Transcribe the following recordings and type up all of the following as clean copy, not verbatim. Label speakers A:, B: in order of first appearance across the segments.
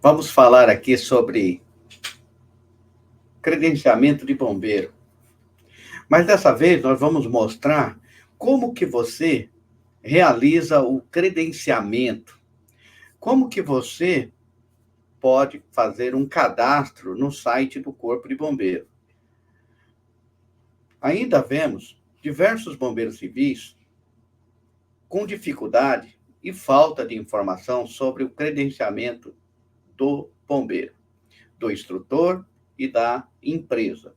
A: Vamos falar aqui sobre credenciamento de bombeiro. Mas dessa vez nós vamos mostrar como que você realiza o credenciamento. Como que você pode fazer um cadastro no site do Corpo de Bombeiro. Ainda vemos diversos bombeiros civis com dificuldade e falta de informação sobre o credenciamento do bombeiro, do instrutor e da empresa.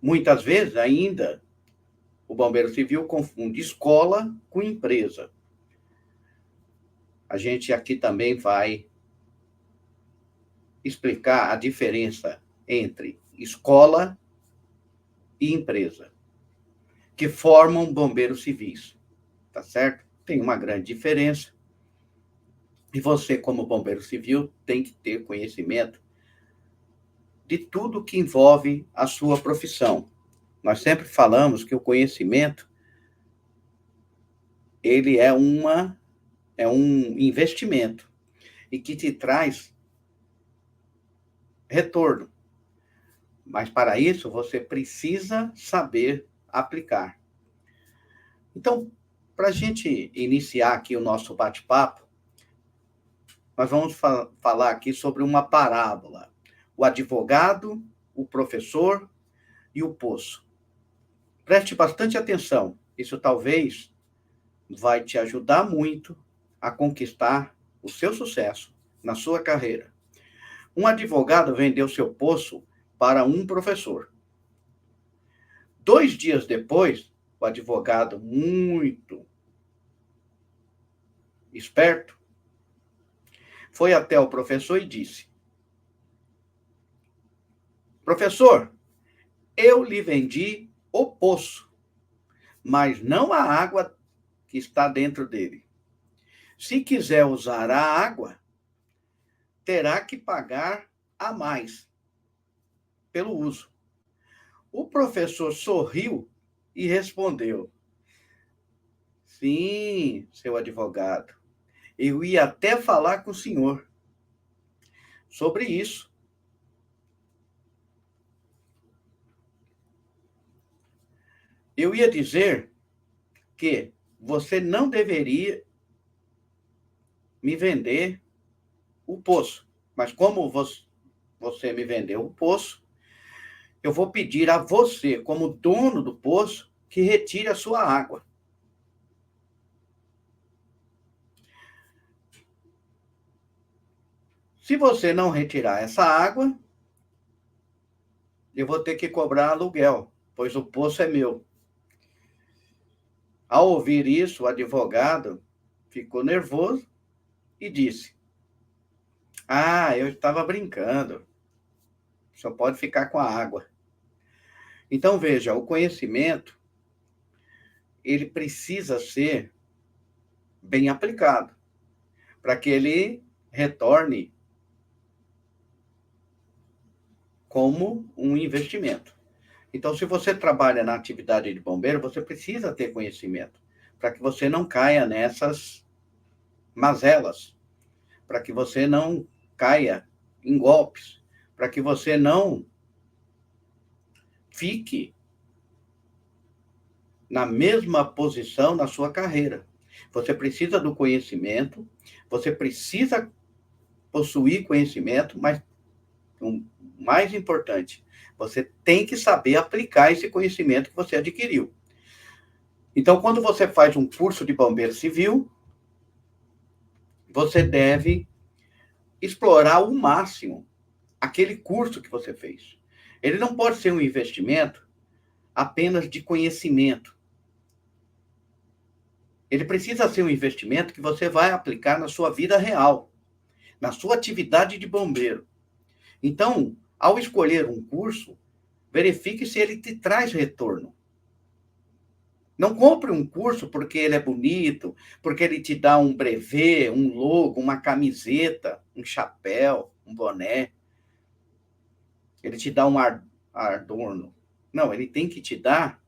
A: Muitas vezes ainda o bombeiro civil confunde escola com empresa. A gente aqui também vai explicar a diferença entre escola e empresa, que formam bombeiros civis, tá certo? Tem uma grande diferença. E você, como bombeiro civil, tem que ter conhecimento de tudo que envolve a sua profissão. Nós sempre falamos que o conhecimento ele é um investimento e que te traz retorno. Mas para isso você precisa saber aplicar. Então, para a gente iniciar aqui o nosso bate-papo, nós vamos falar aqui sobre uma parábola. O advogado, o professor e o poço. Preste bastante atenção. Isso talvez vai te ajudar muito a conquistar o seu sucesso na sua carreira. Um advogado vendeu seu poço para um professor. 2 dias depois, o advogado, muito esperto, foi até o professor e disse: Professor, eu lhe vendi o poço, mas não a água que está dentro dele. Se quiser usar a água, terá que pagar a mais pelo uso. O professor sorriu e respondeu: Sim, seu advogado, eu ia até falar com o senhor sobre isso. Eu ia dizer que você não deveria me vender o poço, mas como você me vendeu o poço, eu vou pedir a você, como dono do poço, que retire a sua água. Se você não retirar essa água, eu vou ter que cobrar aluguel, pois o poço é meu. Ao ouvir isso, o advogado ficou nervoso e disse: Ah, eu estava brincando. Só pode ficar com a água. Então, veja, o conhecimento, ele precisa ser bem aplicado, para que ele retorne como um investimento. Então, se você trabalha na atividade de bombeiro, você precisa ter conhecimento, para que você não caia nessas mazelas, para que você não caia em golpes, para que você não fique na mesma posição na sua carreira. Você precisa do conhecimento, você precisa possuir conhecimento, mas o mais importante, você tem que saber aplicar esse conhecimento que você adquiriu. Então, quando você faz um curso de bombeiro civil, você deve explorar ao máximo aquele curso que você fez. Ele não pode ser um investimento apenas de conhecimento. Ele precisa ser um investimento que você vai aplicar na sua vida real, na sua atividade de bombeiro. Então, ao escolher um curso, verifique se ele te traz retorno. Não compre um curso porque ele é bonito, porque ele te dá um brevê, um logo, uma camiseta, um chapéu, um boné. Ele te dá um adorno. Não, ele tem que te dar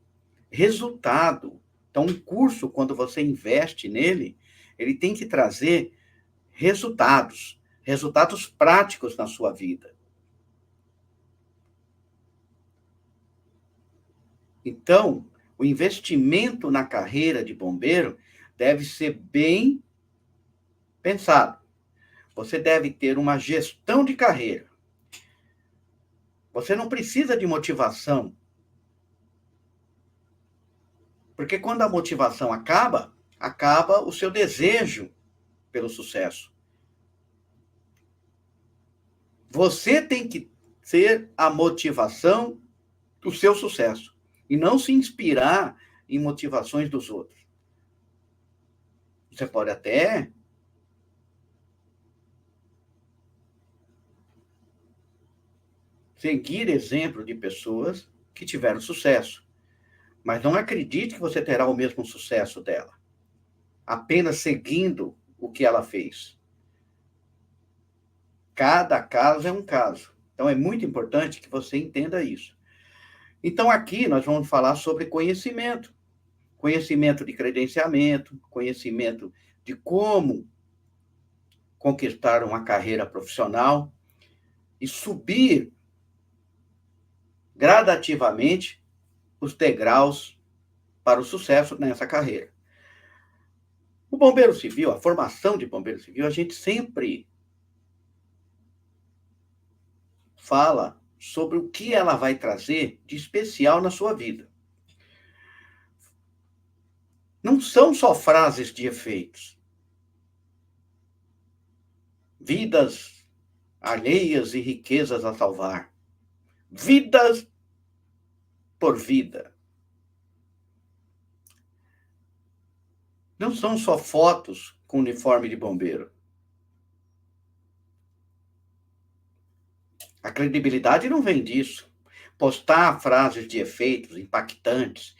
A: resultado. Então, um curso, quando você investe nele, ele tem que trazer resultados. resultados práticos na sua vida. Então, o investimento na carreira de bombeiro deve ser bem pensado. Você deve ter uma gestão de carreira. Você não precisa de motivação. Porque quando a motivação acaba o seu desejo pelo sucesso. Você tem que ser a motivação do seu sucesso e não se inspirar em motivações dos outros. Você pode até seguir exemplo de pessoas que tiveram sucesso, mas não acredite que você terá o mesmo sucesso dela, apenas seguindo o que ela fez. Cada caso é um caso. Então, é muito importante que você entenda isso. Então, aqui nós vamos falar sobre conhecimento. Conhecimento de credenciamento, conhecimento de como conquistar uma carreira profissional e subir gradativamente os degraus para o sucesso nessa carreira. O bombeiro civil, a formação de bombeiro civil, a gente sempre fala sobre o que ela vai trazer de especial na sua vida. Não são só frases de efeitos. Vidas alheias e riquezas a salvar. Vidas por vida. Não são só fotos com uniforme de bombeiro. A credibilidade não vem disso. Postar frases de efeitos impactantes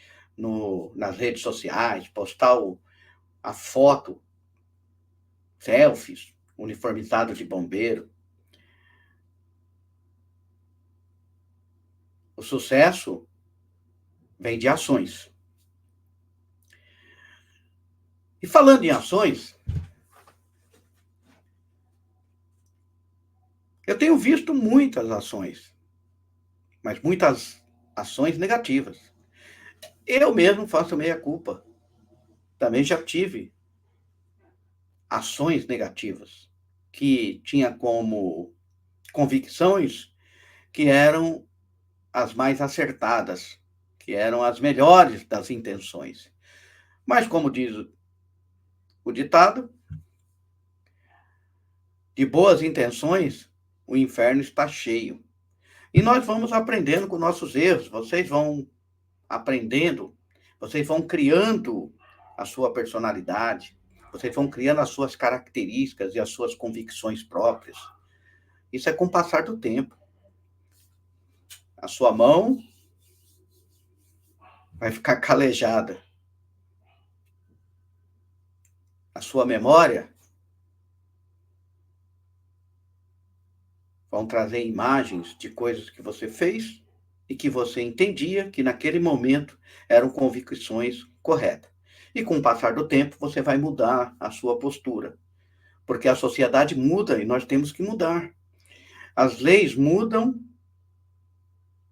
A: nas redes sociais, postar a foto, selfies, uniformizado de bombeiro. O sucesso vem de ações. E falando em ações, eu tenho visto muitas ações, mas muitas ações negativas. Eu mesmo faço meia-culpa. Também já tive ações negativas, que tinha como convicções que eram as mais acertadas, que eram as melhores das intenções. Mas, como diz o ditado, de boas intenções, o inferno está cheio. E nós vamos aprendendo com nossos erros, vocês vão aprendendo, vocês vão criando a sua personalidade, vocês vão criando as suas características e as suas convicções próprias. Isso é com o passar do tempo. A sua mão vai ficar calejada. A sua memória vão trazer imagens de coisas que você fez e que você entendia que naquele momento eram convicções corretas. E com o passar do tempo, você vai mudar a sua postura. Porque a sociedade muda e nós temos que mudar. As leis mudam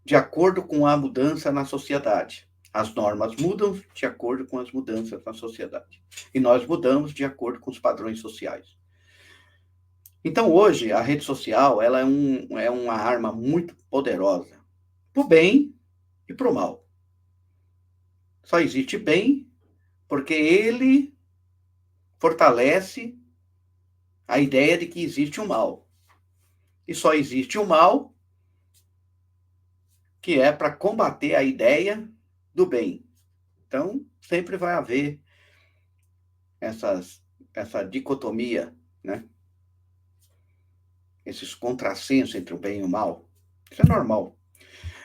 A: de acordo com a mudança na sociedade. As normas mudam de acordo com as mudanças na sociedade. E nós mudamos de acordo com os padrões sociais. Então, hoje, a rede social ela é uma arma muito poderosa, para o bem e para o mal. Só existe bem porque ele fortalece a ideia de que existe o mal. E só existe o mal que é para combater a ideia do bem. Então, sempre vai haver essa dicotomia, né? Esses contrassensos entre o bem e o mal. Isso é normal.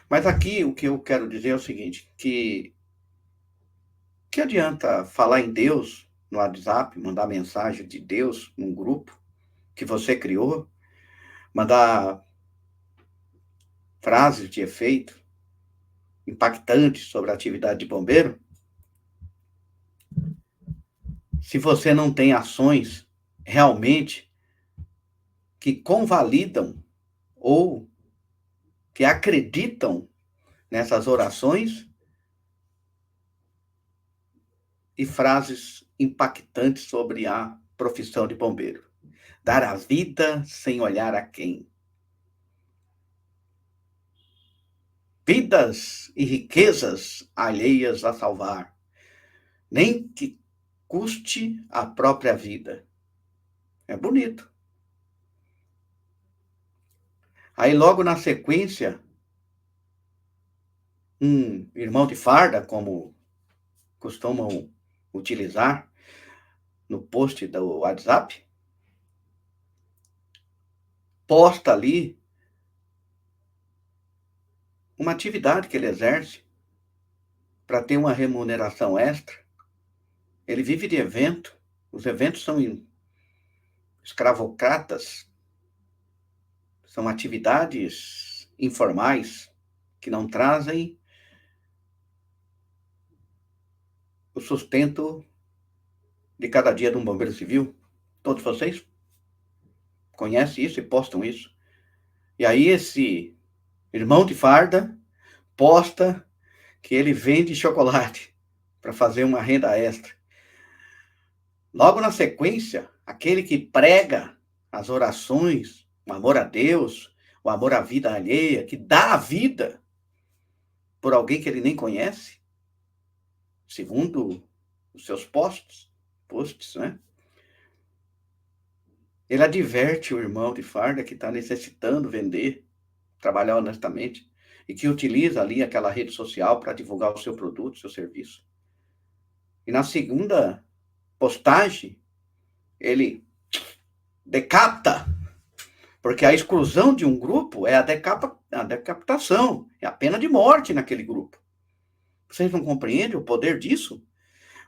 A: Mas aqui o que eu quero dizer é o seguinte, que adianta falar em Deus no WhatsApp, mandar mensagem de Deus num grupo que você criou, mandar frases de efeito impactantes sobre a atividade de bombeiro, se você não tem ações realmente que convalidam ou que acreditam nessas orações e frases impactantes sobre a profissão de bombeiro. Dar a vida sem olhar a quem. Vidas e riquezas alheias a salvar, nem que custe a própria vida. É bonito. Aí, logo na sequência, um irmão de farda, como costumam utilizar no post do WhatsApp, posta ali uma atividade que ele exerce para ter uma remuneração extra. Ele vive de evento. Os eventos são escravocratas, são atividades informais que não trazem o sustento de cada dia de um bombeiro civil. Todos vocês conhecem isso e postam isso. E aí esse irmão de farda posta que ele vende chocolate para fazer uma renda extra. Logo na sequência, aquele que prega as orações, o amor a Deus, o amor à vida alheia, que dá a vida por alguém que ele nem conhece, segundo os seus posts, né? Ele adverte o irmão de farda que está necessitando vender, trabalhar honestamente, e que utiliza ali aquela rede social para divulgar o seu produto, o seu serviço. E na segunda postagem, ele decapita, porque a exclusão de um grupo é a decapitação, é a pena de morte naquele grupo. Vocês não compreendem o poder disso?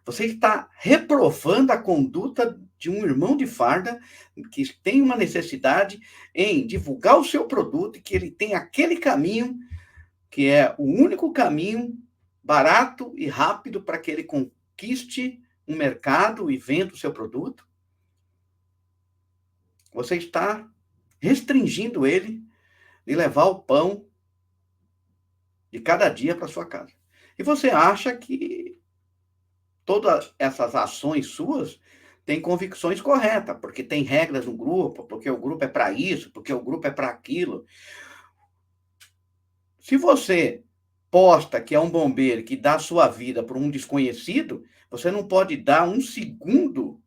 A: Você está reprovando a conduta de um irmão de farda que tem uma necessidade em divulgar o seu produto e que ele tem aquele caminho que é o único caminho barato e rápido para que ele conquiste um mercado e venda o seu produto. Você está restringindo ele de levar o pão de cada dia para sua casa. E você acha que todas essas ações suas têm convicções corretas, porque tem regras no grupo, porque o grupo é para isso, porque o grupo é para aquilo. Se você posta que é um bombeiro que dá sua vida para um desconhecido, você não pode dar um segundo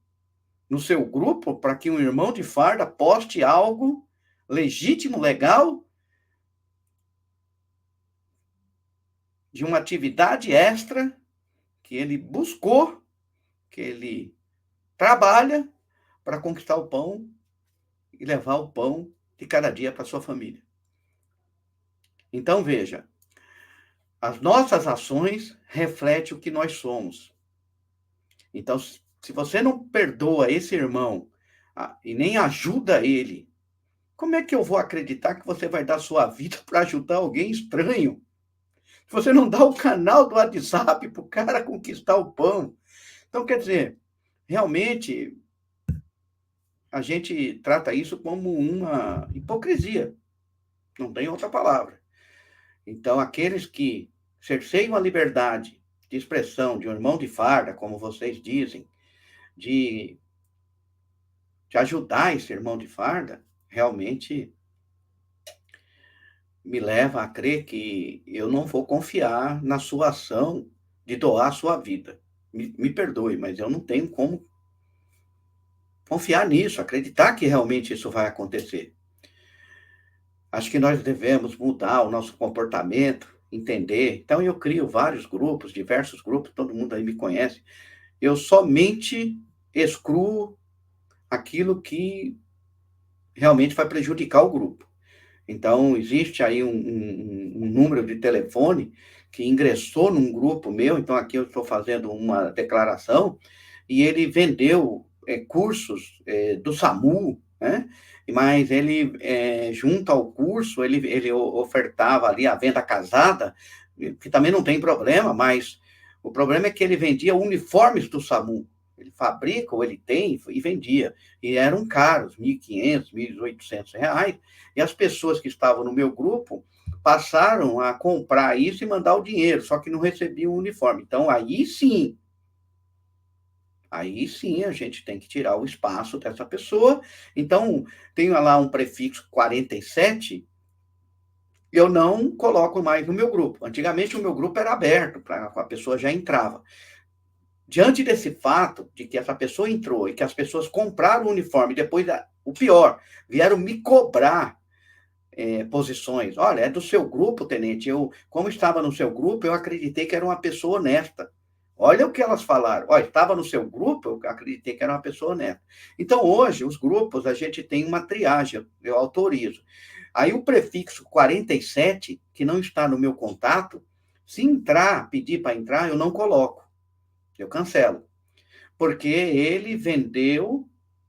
A: no seu grupo para que um irmão de farda poste algo legítimo, legal, de uma atividade extra que ele buscou, que ele trabalha para conquistar o pão e levar o pão de cada dia para sua família. Então, veja, as nossas ações refletem o que nós somos. Então, se você não perdoa esse irmão e nem ajuda ele, como é que eu vou acreditar que você vai dar sua vida para ajudar alguém estranho? Se você não dá o canal do WhatsApp para o cara conquistar o pão. Então, quer dizer, realmente, a gente trata isso como uma hipocrisia. Não tem outra palavra. Então, aqueles que cerceiam a liberdade de expressão de um irmão de farda, como vocês dizem, de ajudar esse irmão de farda, realmente me leva a crer que eu não vou confiar na sua ação de doar a sua vida. Me perdoe, mas eu não tenho como confiar nisso, acreditar que realmente isso vai acontecer. Acho que nós devemos mudar o nosso comportamento, entender. Então, eu crio vários grupos, diversos grupos, todo mundo aí me conhece. Eu somente excluo aquilo que realmente vai prejudicar o grupo. Então, existe aí um número de telefone que ingressou num grupo meu, então aqui eu estou fazendo uma declaração, e ele vendeu cursos do SAMU, né? Mas ele, junto ao curso, ele ofertava ali a venda casada, que também não tem problema, mas o problema é que ele vendia uniformes do SAMU. Ele fabrica, ou ele tem, e vendia. E eram caros, R$ 1.500, R$ 1.800. E as pessoas que estavam no meu grupo passaram a comprar isso e mandar o dinheiro, só que não recebiam o uniforme. Então, aí sim a gente tem que tirar o espaço dessa pessoa. Então, tenho lá um prefixo 47, eu não coloco mais no meu grupo. Antigamente, o meu grupo era aberto, a pessoa já entrava. Diante desse fato de que essa pessoa entrou e que as pessoas compraram o uniforme, depois, o pior, vieram me cobrar posições. Olha, é do seu grupo, tenente. Eu, como estava no seu grupo, eu acreditei que era uma pessoa honesta. Olha o que elas falaram. Olha, estava no seu grupo, eu acreditei que era uma pessoa honesta. Então, hoje, os grupos, a gente tem uma triagem, eu autorizo. Aí, o prefixo 47, que não está no meu contato, se entrar, pedir para entrar, eu não coloco. Eu cancelo. Porque ele vendeu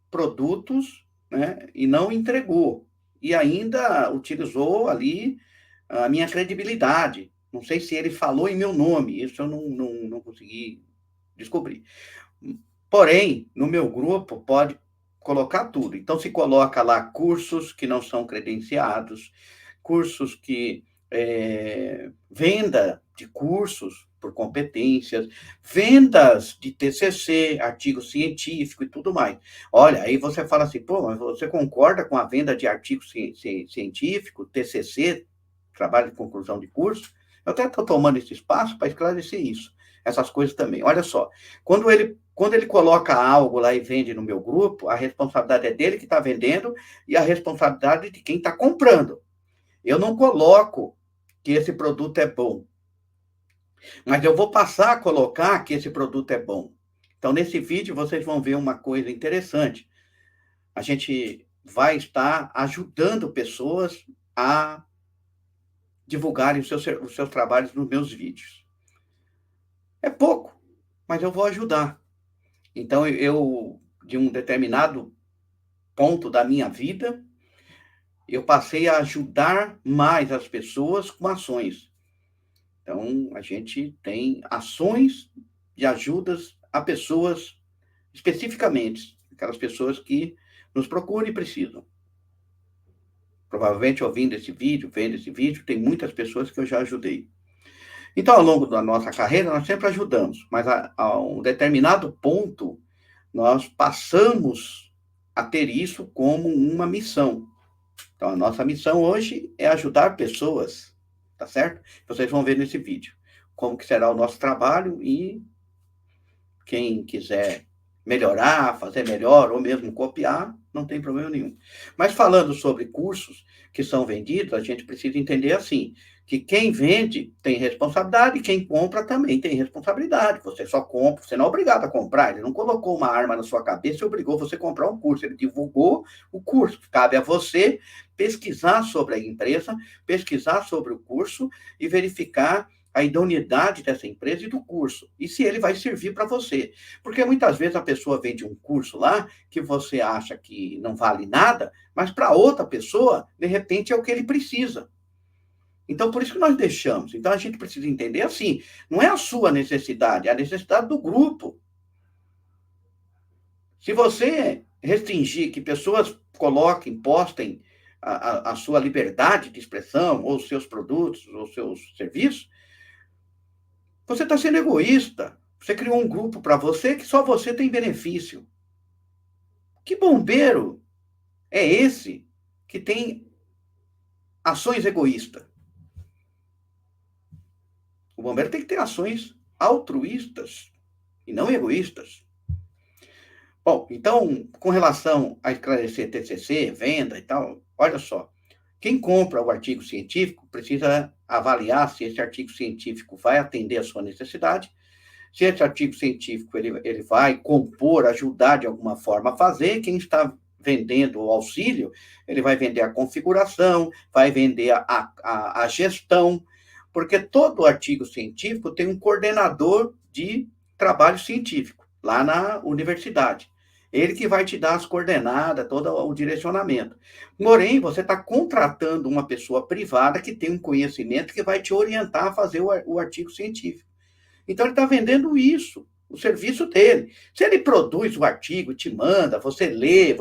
A: produtos, né, e não entregou. E ainda utilizou ali a minha credibilidade. Não sei se ele falou em meu nome, isso eu não consegui descobrir. Porém, no meu grupo pode colocar tudo. Então, se coloca lá cursos que não são credenciados, cursos que venda de cursos por competências, vendas de TCC, artigo científico e tudo mais. Olha, aí você fala assim, pô, mas você concorda com a venda de artigo científico, TCC, trabalho de conclusão de curso? Eu até estou tomando esse espaço para esclarecer isso, essas coisas também. Olha só, quando ele coloca algo lá e vende no meu grupo, a responsabilidade é dele que está vendendo e a responsabilidade de quem está comprando. Eu não coloco que esse produto é bom, mas eu vou passar a colocar que esse produto é bom. Então, nesse vídeo, vocês vão ver uma coisa interessante. A gente vai estar ajudando pessoas a divulgarem os seus trabalhos nos meus vídeos. É pouco, mas eu vou ajudar. Então, eu, de um determinado ponto da minha vida, eu passei a ajudar mais as pessoas com ações. Então, a gente tem ações de ajudas a pessoas especificamente, aquelas pessoas que nos procuram e precisam. Provavelmente, ouvindo esse vídeo, vendo esse vídeo, tem muitas pessoas que eu já ajudei. Então, ao longo da nossa carreira, nós sempre ajudamos, mas a um determinado ponto, nós passamos a ter isso como uma missão. Então, a nossa missão hoje é ajudar pessoas, tá certo? Vocês vão ver nesse vídeo como que será o nosso trabalho e quem quiser melhorar, fazer melhor ou mesmo copiar, não tem problema nenhum. Mas falando sobre cursos que são vendidos, a gente precisa entender assim, que quem vende tem responsabilidade e quem compra também tem responsabilidade. Você só compra, você não é obrigado a comprar, ele não colocou uma arma na sua cabeça e obrigou você a comprar um curso, ele divulgou o curso. Cabe a você pesquisar sobre a empresa, pesquisar sobre o curso e verificar a idoneidade dessa empresa e do curso, e se ele vai servir para você. Porque muitas vezes a pessoa vende um curso lá que você acha que não vale nada, mas para outra pessoa, de repente, é o que ele precisa. Então, por isso que nós deixamos. Então, a gente precisa entender assim, não é a sua necessidade, é a necessidade do grupo. Se você restringir que pessoas coloquem, postem a sua liberdade de expressão, ou seus produtos, ou seus serviços, você está sendo egoísta. Você criou um grupo para você que só você tem benefício. Que bombeiro é esse que tem ações egoístas? O bombeiro tem que ter ações altruístas e não egoístas. Bom, então, com relação a esclarecer TCC, venda e tal, olha só. Quem compra o artigo científico precisa avaliar se esse artigo científico vai atender a sua necessidade, se esse artigo científico ele vai compor, ajudar de alguma forma a fazer. Quem está vendendo o auxílio, ele vai vender a configuração, vai vender a gestão, porque todo artigo científico tem um coordenador de trabalho científico, lá na universidade. Ele que vai te dar as coordenadas, todo o direcionamento. Porém, você está contratando uma pessoa privada que tem um conhecimento que vai te orientar a fazer o artigo científico. Então, ele está vendendo isso. o serviço dele. Se ele produz o artigo, te manda, você lê,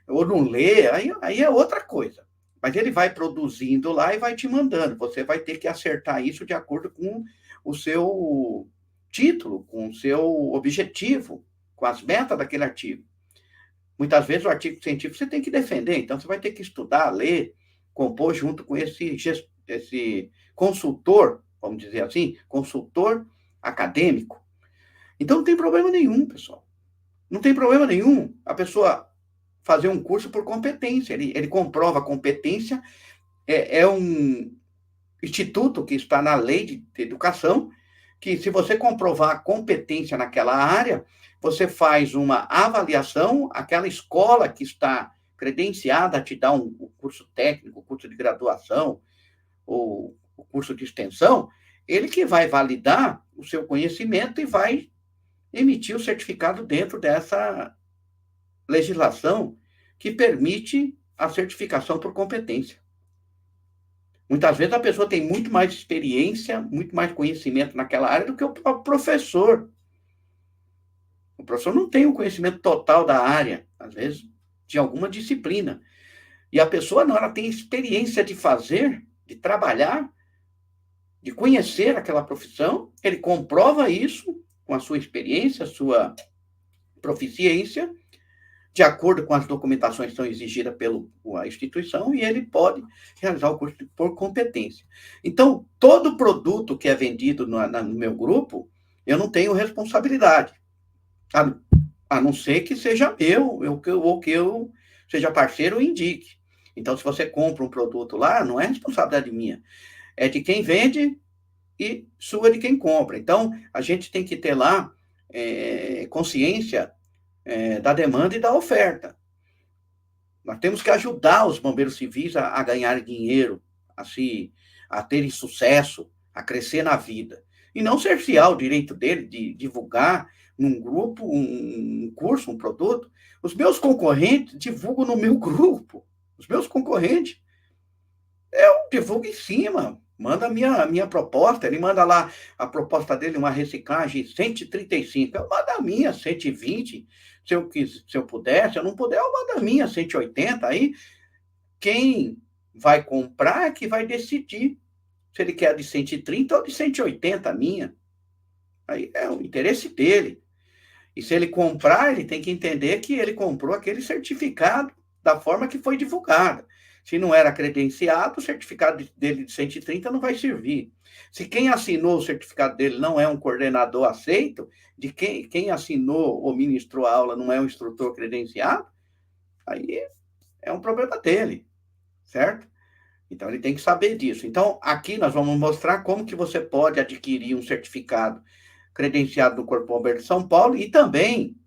A: ou não lê, aí é outra coisa. Mas ele vai produzindo lá e vai te mandando. Você vai ter que acertar isso de acordo com o seu título, com o seu objetivo, com as metas daquele artigo. Muitas vezes o artigo científico você tem que defender, então você vai ter que estudar, ler, compor junto com esse consultor, vamos dizer assim, consultor acadêmico. Então não tem problema nenhum, pessoal. Não tem problema nenhum a pessoa fazer um curso por competência. Ele comprova a competência, é um instituto que está na lei de educação, que se você comprovar a competência naquela área, você faz uma avaliação, aquela escola que está credenciada a te dar um curso técnico, curso de graduação, ou o curso de extensão, ele que vai validar o seu conhecimento e vai emitir o certificado dentro dessa legislação que permite a certificação por competência. Muitas vezes a pessoa tem muito mais experiência, muito mais conhecimento naquela área do que o próprio professor. O professor não tem o conhecimento total da área, às vezes, de alguma disciplina. E a pessoa não, ela tem experiência de fazer, de trabalhar, de conhecer aquela profissão, ele comprova isso com a sua experiência, a sua proficiência, de acordo com as documentações que são exigidas pela instituição, e ele pode realizar o curso por competência. Então, todo produto que é vendido no meu grupo, eu não tenho responsabilidade, a não ser que seja meu, ou que eu seja parceiro e indique. Então, se você compra um produto lá, não é responsabilidade minha, é de quem vende e sua de quem compra. Então, a gente tem que ter lá consciência da demanda e da oferta. Nós temos que ajudar os bombeiros civis a ganhar dinheiro, a terem sucesso, a crescer na vida. E não cercear o direito dele de divulgar num grupo um curso, um produto. Os meus concorrentes divulgam no meu grupo. Os meus concorrentes, eu divulgo em cima. Manda a minha proposta, ele manda lá a proposta dele, uma reciclagem 135, eu mando a minha 120, se eu puder, se eu não puder, eu mando a minha 180, aí quem vai comprar é que vai decidir se ele quer a de 130 ou de 180 a minha. Aí é o interesse dele. E se ele comprar, ele tem que entender que ele comprou aquele certificado da forma que foi divulgada. Se não era credenciado, o certificado dele de 130 não vai servir. Se quem assinou o certificado dele não é um coordenador aceito, de quem assinou ou ministrou a aula não é um instrutor credenciado, aí é um problema dele, certo? Então, ele tem que saber disso. Então, aqui nós vamos mostrar como que você pode adquirir um certificado credenciado do Corpo Bombeiro de São Paulo, e também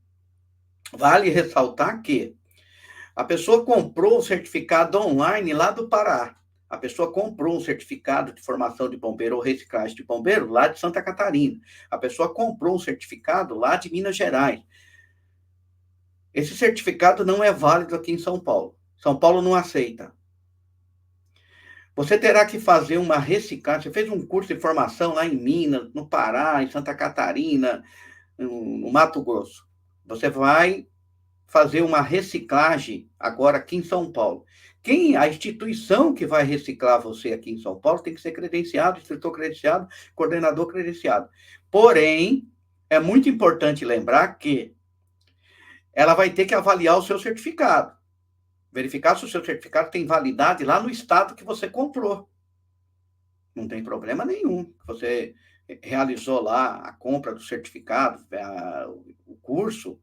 A: vale ressaltar que a pessoa comprou o certificado online lá do Pará. A pessoa comprou um certificado de formação de bombeiro ou reciclagem de bombeiro lá de Santa Catarina. A pessoa comprou um certificado lá de Minas Gerais. Esse certificado não é válido aqui em São Paulo. São Paulo não aceita. Você terá que fazer uma reciclagem. Você fez um curso de formação lá em Minas, no Pará, em Santa Catarina, no Mato Grosso. Você vai fazer uma reciclagem agora aqui em São Paulo. A instituição que vai reciclar você aqui em São Paulo tem que ser credenciado, instrutor credenciado, coordenador credenciado. Porém, é muito importante lembrar que ela vai ter que avaliar o seu certificado. Verificar se o seu certificado tem validade lá no estado que você comprou. Não tem problema nenhum. Você realizou lá a compra do certificado, o curso,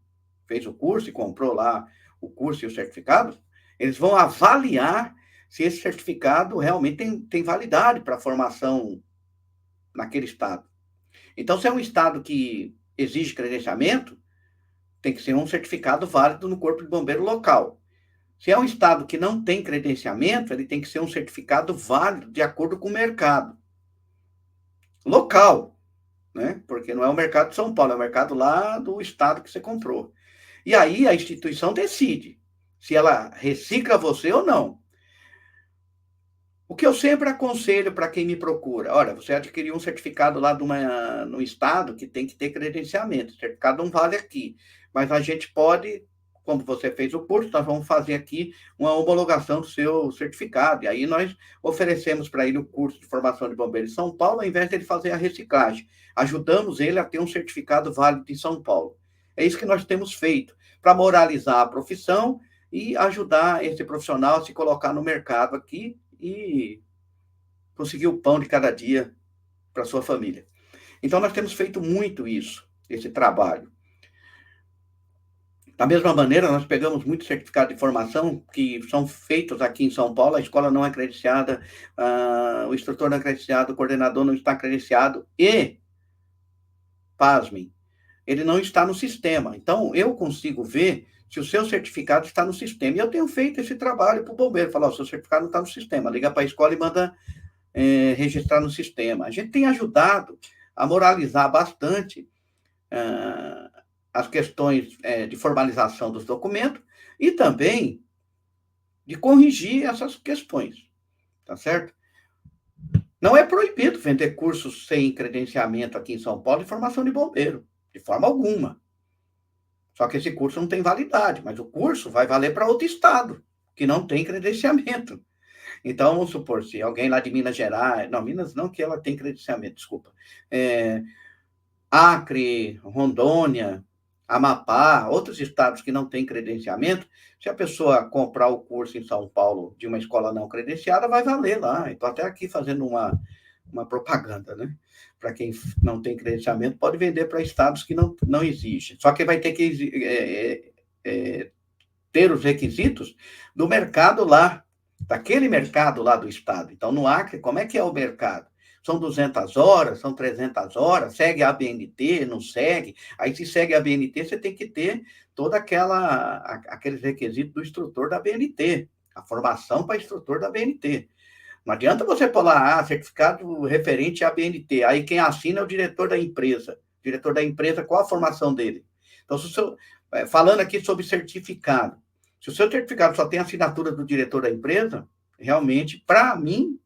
A: fez o curso e comprou lá o curso e o certificado, eles vão avaliar se esse certificado realmente tem validade para a formação naquele estado. Então, se é um estado que exige credenciamento, tem que ser um certificado válido no Corpo de Bombeiro local. Se é um estado que não tem credenciamento, ele tem que ser um certificado válido de acordo com o mercado local, né? Porque não é o mercado de São Paulo, é o mercado lá do estado que você comprou. E aí a instituição decide se ela recicla você ou não. O que eu sempre aconselho para quem me procura, olha, você adquiriu um certificado lá no estado que tem que ter credenciamento, o certificado não vale aqui, mas a gente pode, como você fez o curso, nós vamos fazer aqui uma homologação do seu certificado, e aí nós oferecemos para ele o curso de formação de bombeiro em São Paulo, ao invés de ele fazer a reciclagem, ajudamos ele a ter um certificado válido em São Paulo. É isso que nós temos feito, para moralizar a profissão e ajudar esse profissional a se colocar no mercado aqui, e conseguir o pão de cada dia para sua família. Então, nós temos feito muito isso, esse trabalho. Da mesma maneira, nós pegamos muitos certificados de formação que são feitos aqui em São Paulo, a escola não é credenciada, o instrutor não é credenciado, o coordenador não está credenciado e, pasmem, ele não está no sistema. Então, eu consigo ver se o seu certificado está no sistema. E eu tenho feito esse trabalho para o bombeiro, falar, o seu certificado não está no sistema, liga para a escola e manda registrar no sistema. A gente tem ajudado a moralizar bastante as questões de formalização dos documentos e também de corrigir essas questões, tá certo? Não é proibido vender cursos sem credenciamento aqui em São Paulo de formação de bombeiro, de forma alguma. Só que esse curso não tem validade, mas o curso vai valer para outro estado, que não tem credenciamento. Então, vamos supor, se alguém lá de Minas Gerais, não, Minas não, que ela tem credenciamento, desculpa. Acre, Rondônia, Amapá, outros estados que não têm credenciamento, se a pessoa comprar o curso em São Paulo de uma escola não credenciada, vai valer lá. Estou até aqui fazendo uma propaganda, né? Para quem não tem credenciamento, pode vender para estados que não exigem. Só que vai ter que ter os requisitos do mercado lá, daquele mercado lá do estado. Então, no Acre, como é que é o mercado? São 200 horas, são 300 horas, segue a ABNT, não segue. Aí, se segue a ABNT, você tem que ter toda aqueles requisitos do instrutor da ABNT, a formação para instrutor da ABNT. Não adianta você pôr lá, certificado referente à ABNT. Aí, quem assina é o diretor da empresa. O diretor da empresa, qual a formação dele? Então, falando aqui sobre certificado, se o seu certificado só tem a assinatura do diretor da empresa, realmente, para mim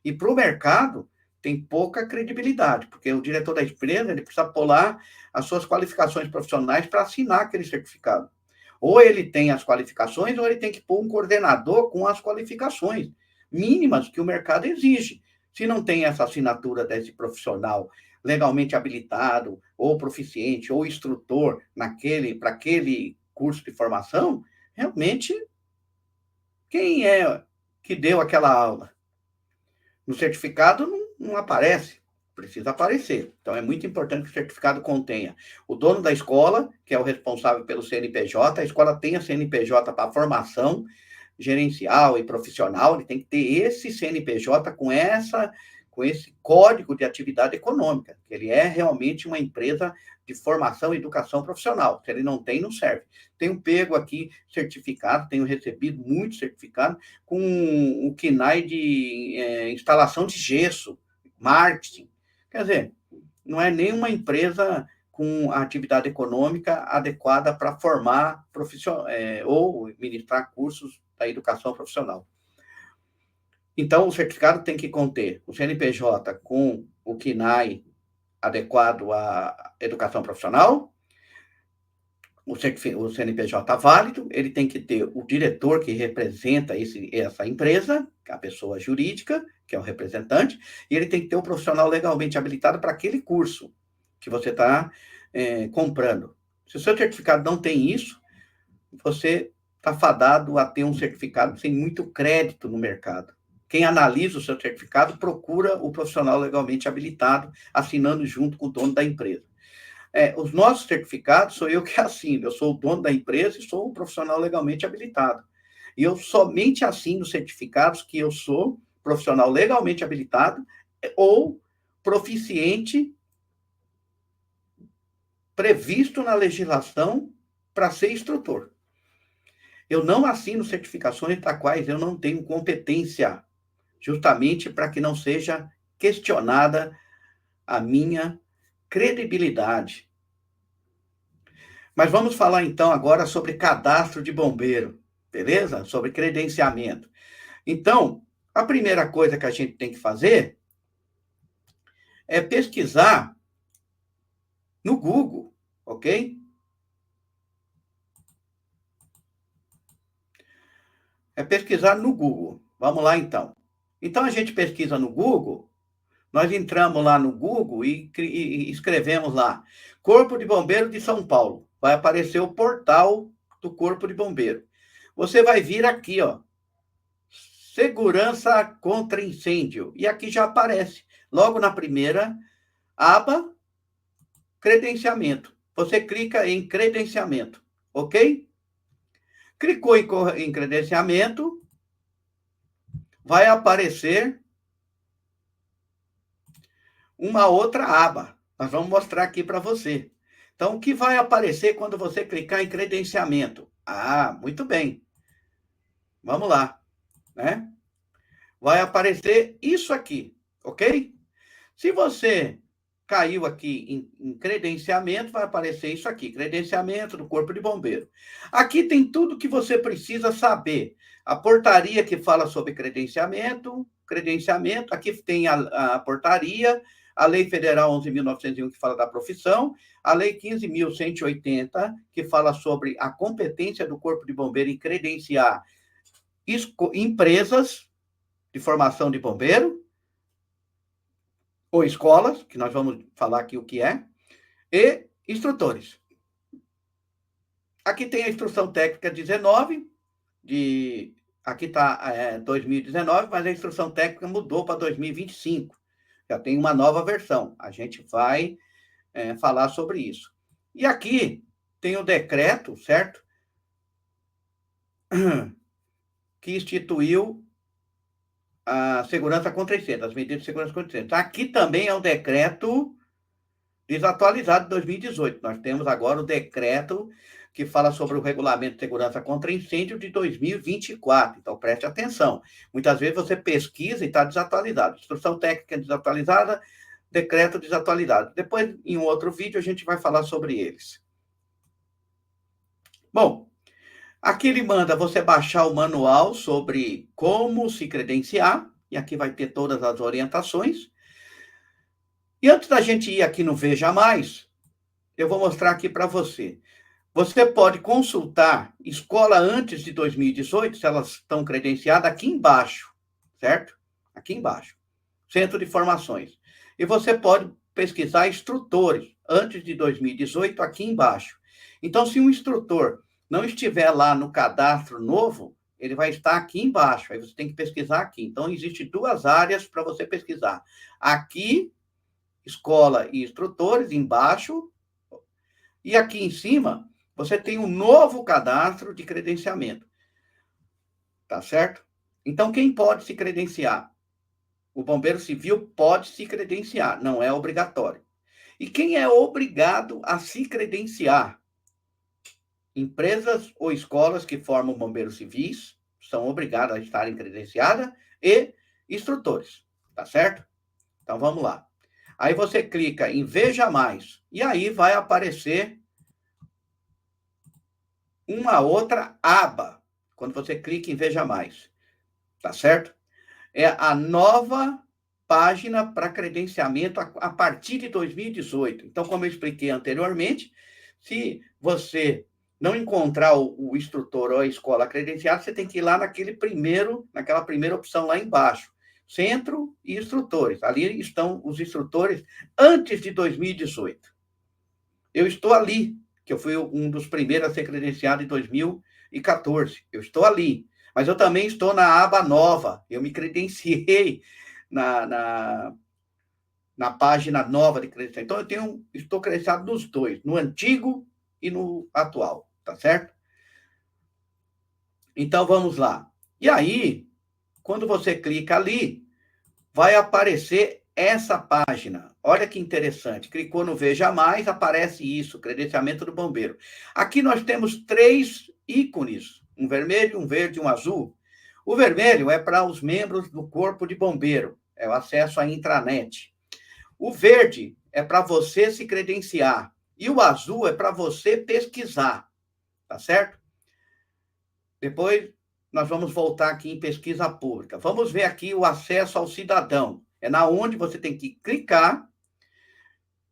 A: e para o mercado, tem pouca credibilidade, porque o diretor da empresa ele precisa pôr lá as suas qualificações profissionais para assinar aquele certificado. Ou ele tem as qualificações, ou ele tem que pôr um coordenador com as qualificações mínimas que o mercado exige. Se não tem essa assinatura desse profissional legalmente habilitado, ou proficiente, ou instrutor para aquele curso de formação, realmente, quem é que deu aquela aula? No certificado não aparece, precisa aparecer. Então, é muito importante que o certificado contenha o dono da escola, que é o responsável pelo CNPJ, a escola tem a CNPJ para formação gerencial e profissional, ele tem que ter esse CNPJ com esse código de atividade econômica, que ele é realmente uma empresa de formação e educação profissional. Se ele não tem, não serve. Tenho pego aqui certificado, tenho recebido muito certificado com o KNAI de instalação de gesso, marketing. Quer dizer, não é nenhuma empresa com a atividade econômica adequada para formar ou ministrar cursos da educação profissional. Então, o certificado tem que conter o CNPJ com o KNAI adequado à educação profissional, o CNPJ válido, ele tem que ter o diretor que representa essa empresa, a pessoa jurídica, que é o representante, e ele tem que ter o profissional legalmente habilitado para aquele curso que você está comprando. Se o seu certificado não tem isso, você está fadado a ter um certificado sem muito crédito no mercado. Quem analisa o seu certificado procura o profissional legalmente habilitado, assinando junto com o dono da empresa. Os nossos certificados sou eu que assino, eu sou o dono da empresa e sou um profissional legalmente habilitado. E eu somente assino certificados que eu sou profissional legalmente habilitado ou proficiente previsto na legislação para ser instrutor. Eu não assino certificações das quais eu não tenho competência, justamente para que não seja questionada a minha credibilidade. Mas vamos falar então agora sobre cadastro de bombeiro, beleza? Sobre credenciamento. Então, A primeira coisa que a gente tem que fazer é pesquisar no Google, ok? É pesquisar no Google. Vamos lá, então. Então, a gente pesquisa no Google, nós entramos lá no Google e escrevemos lá, Corpo de Bombeiro de São Paulo. Vai aparecer o portal do Corpo de Bombeiro. Você vai vir aqui, ó, Segurança contra Incêndio. E aqui já aparece, logo na primeira aba, credenciamento. Você clica em credenciamento, ok? Clicou em credenciamento, vai aparecer uma outra aba. Nós vamos mostrar aqui para você. Então, o que vai aparecer quando você clicar em credenciamento? Ah, muito bem. Vamos lá, né? Vai aparecer isso aqui, ok? Se você caiu aqui em credenciamento, vai aparecer isso aqui, credenciamento do Corpo de Bombeiro. Aqui tem tudo que você precisa saber. A portaria que fala sobre credenciamento, aqui tem a portaria, a Lei Federal 11.901, que fala da profissão, a Lei 15.180, que fala sobre a competência do Corpo de Bombeiro em credenciar empresas de formação de bombeiro, ou escolas, que nós vamos falar aqui o que é, e instrutores. Aqui tem a instrução técnica 19, aqui está 2019, mas a instrução técnica mudou para 2025. Já tem uma nova versão. A gente vai falar sobre isso. E aqui tem o decreto, certo? Que instituiu a segurança contra incêndio, as medidas de segurança contra incêndio. Aqui também é um decreto desatualizado de 2018. Nós temos agora o decreto que fala sobre o regulamento de segurança contra incêndio de 2024. Então, preste atenção. Muitas vezes você pesquisa e está desatualizado. Instrução técnica desatualizada, decreto desatualizado. Depois, em um outro vídeo, a gente vai falar sobre eles. Bom, aqui ele manda você baixar o manual sobre como se credenciar, e aqui vai ter todas as orientações. E antes da gente ir aqui no Veja Mais, eu vou mostrar aqui para você. Você pode consultar escola antes de 2018, se elas estão credenciadas, aqui embaixo, certo? Aqui embaixo. Centro de Formações. E você pode pesquisar instrutores antes de 2018, aqui embaixo. Então, se um instrutor não estiver lá no cadastro novo, ele vai estar aqui embaixo. Aí você tem que pesquisar aqui. Então, existem duas áreas para você pesquisar. Aqui, escola e instrutores, embaixo. E aqui em cima, você tem um novo cadastro de credenciamento. Tá certo? Então, quem pode se credenciar? O bombeiro civil pode se credenciar, não é obrigatório. E quem é obrigado a se credenciar? Empresas ou escolas que formam bombeiros civis são obrigadas a estarem credenciadas e instrutores, tá certo? Então, vamos lá. Aí você clica em Veja Mais e aí vai aparecer uma outra aba, quando você clica em Veja Mais, tá certo? É a nova página para credenciamento a partir de 2018. Então, como eu expliquei anteriormente, se você não encontrar o instrutor ou a escola credenciada, você tem que ir lá naquela primeira opção lá embaixo, centro e instrutores. Ali estão os instrutores antes de 2018. Eu estou ali, que eu fui um dos primeiros a ser credenciado em 2014. Eu estou ali. Mas eu também estou na aba nova. Eu me credenciei na página nova de credenciamento. Então, estou credenciado nos dois, no antigo e no atual, tá certo? Então, vamos lá. E aí, quando você clica ali, vai aparecer essa página. Olha que interessante. Clicou no Veja Mais, aparece isso, credenciamento do bombeiro. Aqui nós temos 3 ícones, um vermelho, um verde e um azul. O vermelho é para os membros do Corpo de Bombeiro, é o acesso à intranet. O verde é para você se credenciar. E o azul é para você pesquisar, tá certo? Depois, nós vamos voltar aqui em pesquisa pública. Vamos ver aqui o acesso ao cidadão. É na onde você tem que clicar,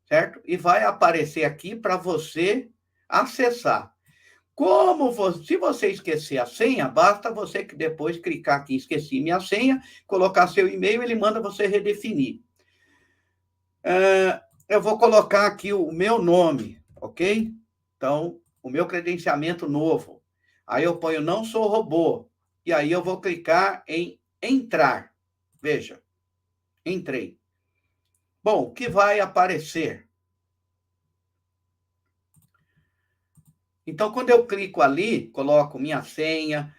A: certo? E vai aparecer aqui para você acessar. Se você esquecer a senha, basta você que depois clicar aqui, esqueci minha senha, colocar seu e-mail, ele manda você redefinir. Eu vou colocar aqui o meu nome, ok? Então, o meu credenciamento novo. Aí eu ponho não sou robô. E aí eu vou clicar em entrar. Veja, entrei. Bom, o que vai aparecer? Então, quando eu clico ali, coloco minha senha,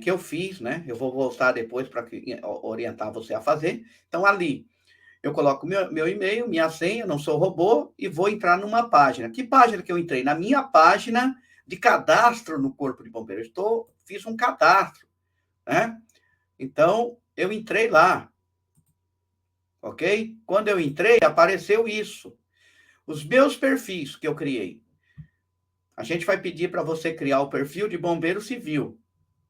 A: que eu fiz, né? Eu vou voltar depois para orientar você a fazer. Então, ali, eu coloco meu e-mail, minha senha, não sou robô, e vou entrar numa página. Que página que eu entrei? Na minha página de cadastro no Corpo de Bombeiros. Fiz um cadastro, né? Então, eu entrei lá, ok? Quando eu entrei, apareceu isso. Os meus perfis que eu criei. A gente vai pedir para você criar o perfil de bombeiro civil.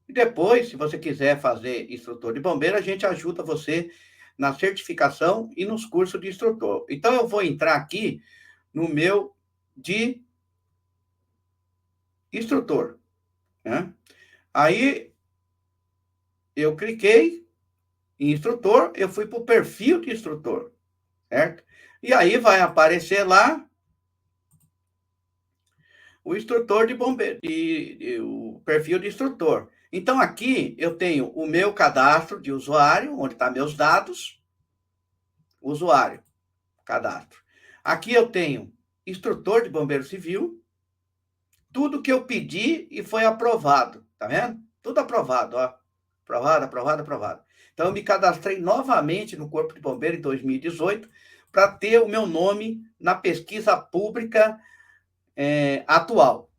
A: E depois, se você quiser fazer instrutor de bombeiro, a gente ajuda você na certificação e nos cursos de instrutor. Então, eu vou entrar aqui no meu de instrutor, né? Aí, eu cliquei em instrutor, eu fui para o perfil de instrutor, certo? E aí vai aparecer lá o instrutor de bombeiro, o perfil de instrutor. Então, aqui eu tenho o meu cadastro de usuário, onde estão meus dados, usuário, cadastro. Aqui eu tenho instrutor de bombeiro civil, tudo que eu pedi e foi aprovado, tá vendo? Tudo aprovado, ó. Aprovado, aprovado, aprovado. Então, eu me cadastrei novamente no Corpo de Bombeiro em 2018 para ter o meu nome na pesquisa pública atual.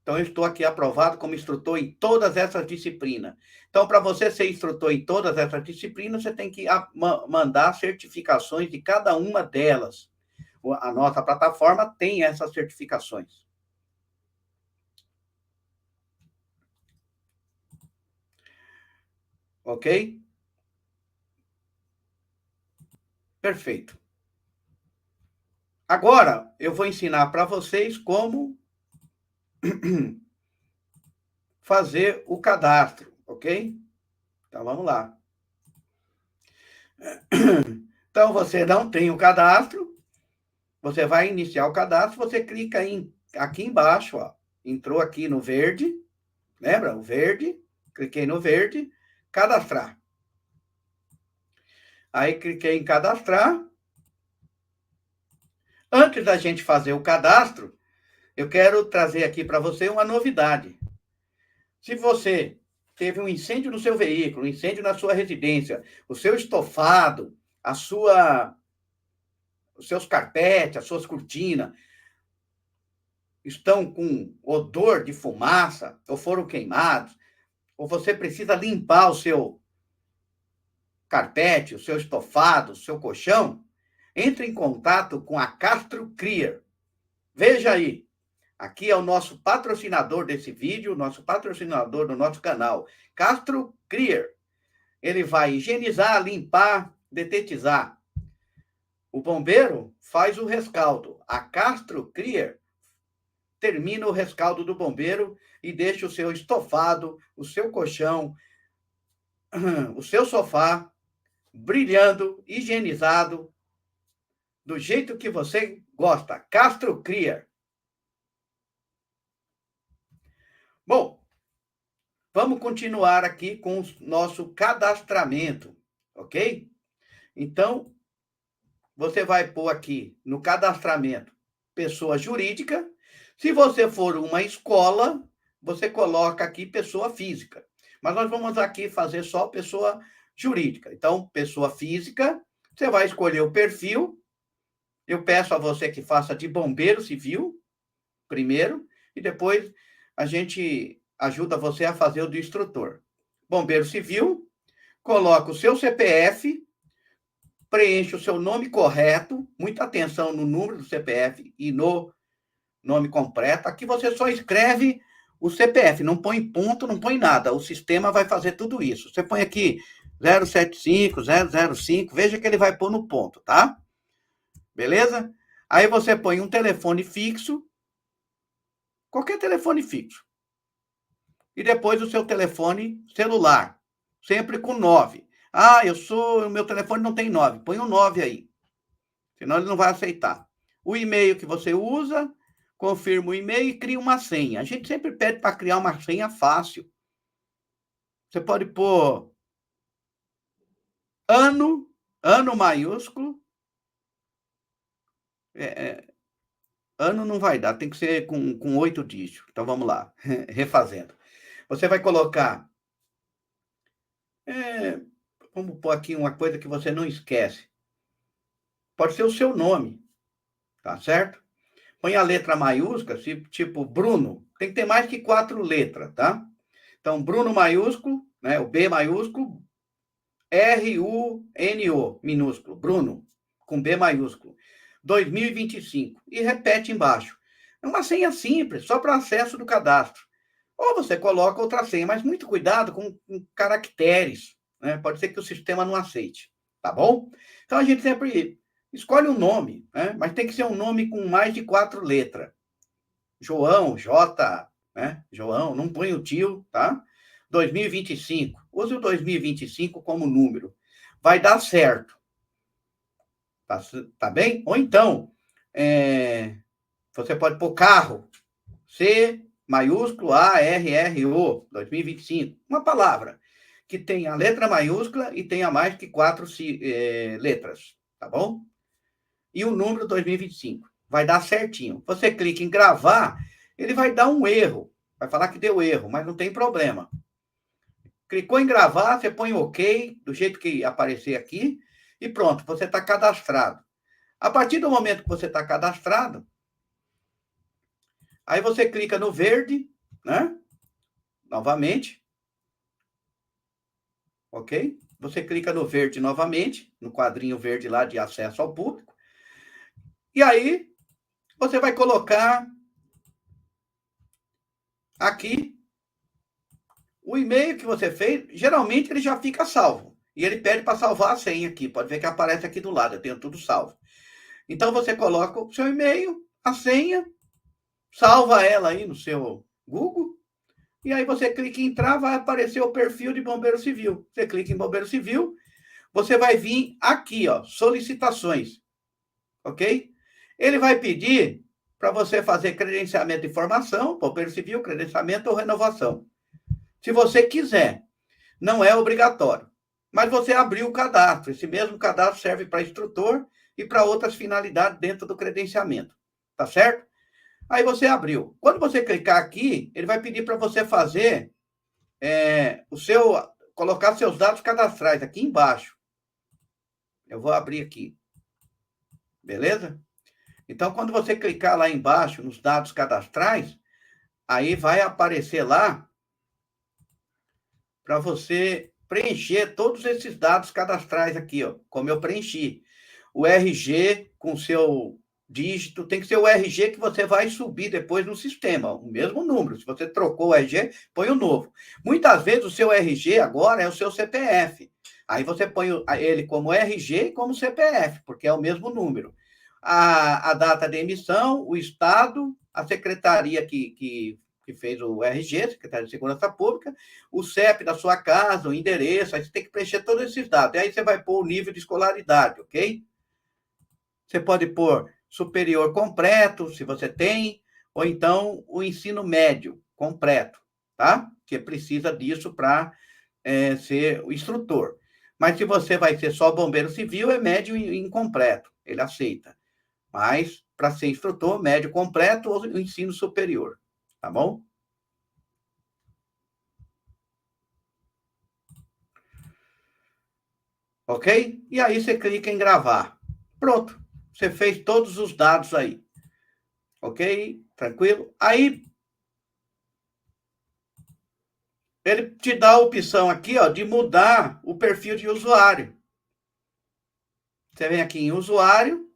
A: Então, eu estou aqui aprovado como instrutor em todas essas disciplinas. Então, para você ser instrutor em todas essas disciplinas, você tem que mandar certificações de cada uma delas. A nossa plataforma tem essas certificações. Ok? Perfeito. Agora, eu vou ensinar para vocês como fazer o cadastro, ok? Então, vamos lá. Então, você não tem o cadastro, você vai iniciar o cadastro, você clica aqui embaixo, ó. Entrou aqui no verde, lembra? O verde, cliquei no verde, cadastrar. Aí, cliquei em cadastrar. Antes da gente fazer o cadastro, eu quero trazer aqui para você uma novidade. Se você teve um incêndio no seu veículo, um incêndio na sua residência, o seu estofado, os seus carpetes, as suas cortinas estão com odor de fumaça, ou foram queimados, ou você precisa limpar o seu carpete, o seu estofado, o seu colchão, entre em contato com a Castro Clear. Veja aí, aqui é o nosso patrocinador desse vídeo, nosso patrocinador do nosso canal, Castro Clear. Ele vai higienizar, limpar, detetizar. O bombeiro faz o rescaldo. A Castro Clear termina o rescaldo do bombeiro e deixa o seu estofado, o seu colchão, o seu sofá brilhando, higienizado, do jeito que você gosta. Castro Clear. Bom, vamos continuar aqui com o nosso cadastramento, ok? Então, você vai pôr aqui no cadastramento pessoa jurídica. Se você for uma escola, você coloca aqui pessoa física. Mas nós vamos aqui fazer só pessoa jurídica. Então, pessoa física, você vai escolher o perfil. Eu peço a você que faça de bombeiro civil, primeiro, e depois a gente ajuda você a fazer o do instrutor. Bombeiro civil, coloca o seu CPF, preenche o seu nome correto, muita atenção no número do CPF e no nome completo. Aqui você só escreve o CPF, não põe ponto, não põe nada. O sistema vai fazer tudo isso. Você põe aqui 075, 005, veja que ele vai pôr no ponto, tá? Beleza? Aí você põe um telefone fixo, qualquer telefone fixo. E depois o seu telefone celular, sempre com 9. Ah, o meu telefone não tem 9. Põe um 9 aí, senão ele não vai aceitar. O e-mail que você usa, confirma o e-mail e cria uma senha. A gente sempre pede para criar uma senha fácil. Você pode pôr ano maiúsculo. Ano não vai dar, tem que ser com 8 dígitos. Então vamos lá, refazendo. Você vai colocar. Vamos pôr aqui uma coisa que você não esquece. Pode ser o seu nome, tá certo? Põe a letra maiúscula, tipo Bruno, tem que ter mais que 4 letras, tá? Então, Bruno maiúsculo, né? O B maiúsculo, R-U-N-O, minúsculo, Bruno, com B maiúsculo, 2025. E repete embaixo. É uma senha simples, só para acesso do cadastro. Ou você coloca outra senha, mas muito cuidado com caracteres, né? Pode ser que o sistema não aceite, tá bom? Então, a gente sempre escolhe um nome, né? Mas tem que ser um nome com mais de 4 letras. João, J, né? João, não põe o tio, tá? 2025. Use o 2025 como número. Vai dar certo. Tá bem? Ou então, você pode pôr carro. C maiúsculo A-R-R-O, 2025. Uma palavra que tenha a letra maiúscula e tenha mais que 4 letras, tá bom? E o número 2025. Vai dar certinho. Você clica em gravar, ele vai dar um erro. Vai falar que deu erro, mas não tem problema. Clicou em gravar, você põe OK, do jeito que aparecer aqui, e pronto, você está cadastrado. A partir do momento que você está cadastrado, aí você clica no verde, né? Novamente. Ok? Você clica no verde novamente, no quadrinho verde lá de acesso ao público. E aí, você vai colocar aqui o e-mail que você fez. Geralmente ele já fica salvo. E ele pede para salvar a senha aqui. Pode ver que aparece aqui do lado, eu tenho tudo salvo. Então você coloca o seu e-mail, a senha, salva ela aí no seu Google. E aí você clica em entrar, vai aparecer o perfil de Bombeiro Civil. Você clica em Bombeiro Civil, você vai vir aqui, ó, solicitações. Ok? Ele vai pedir para você fazer credenciamento de formação, Bombeiro Civil, credenciamento ou renovação. Se você quiser, não é obrigatório. Mas você abriu o cadastro. Esse mesmo cadastro serve para instrutor e para outras finalidades dentro do credenciamento. Tá certo? Aí você abriu. Quando você clicar aqui, ele vai pedir para você fazer colocar seus dados cadastrais aqui embaixo. Eu vou abrir aqui. Beleza? Então, quando você clicar lá embaixo nos dados cadastrais, aí vai aparecer lá para você preencher todos esses dados cadastrais aqui, ó, como eu preenchi. O RG com seu dígito, tem que ser o RG que você vai subir depois no sistema, o mesmo número. Se você trocou o RG, põe o novo. Muitas vezes o seu RG agora é o seu CPF. Aí você põe ele como RG e como CPF, porque é o mesmo número. A data de emissão, o estado, a secretaria que fez o RG, Secretaria de Segurança Pública, o CEP da sua casa, o endereço, aí você tem que preencher todos esses dados. E aí você vai pôr o nível de escolaridade, ok? Você pode pôr superior completo, se você tem, ou então o ensino médio completo, tá? Que precisa disso para ser o instrutor. Mas se você vai ser só bombeiro civil, é médio e incompleto, ele aceita. Mas para ser instrutor, médio completo ou ensino superior, tá bom? Ok? E aí você clica em gravar. Pronto. Você fez todos os dados aí. Ok? Tranquilo? Aí ele te dá a opção aqui, ó, de mudar o perfil de usuário. Você vem aqui em usuário,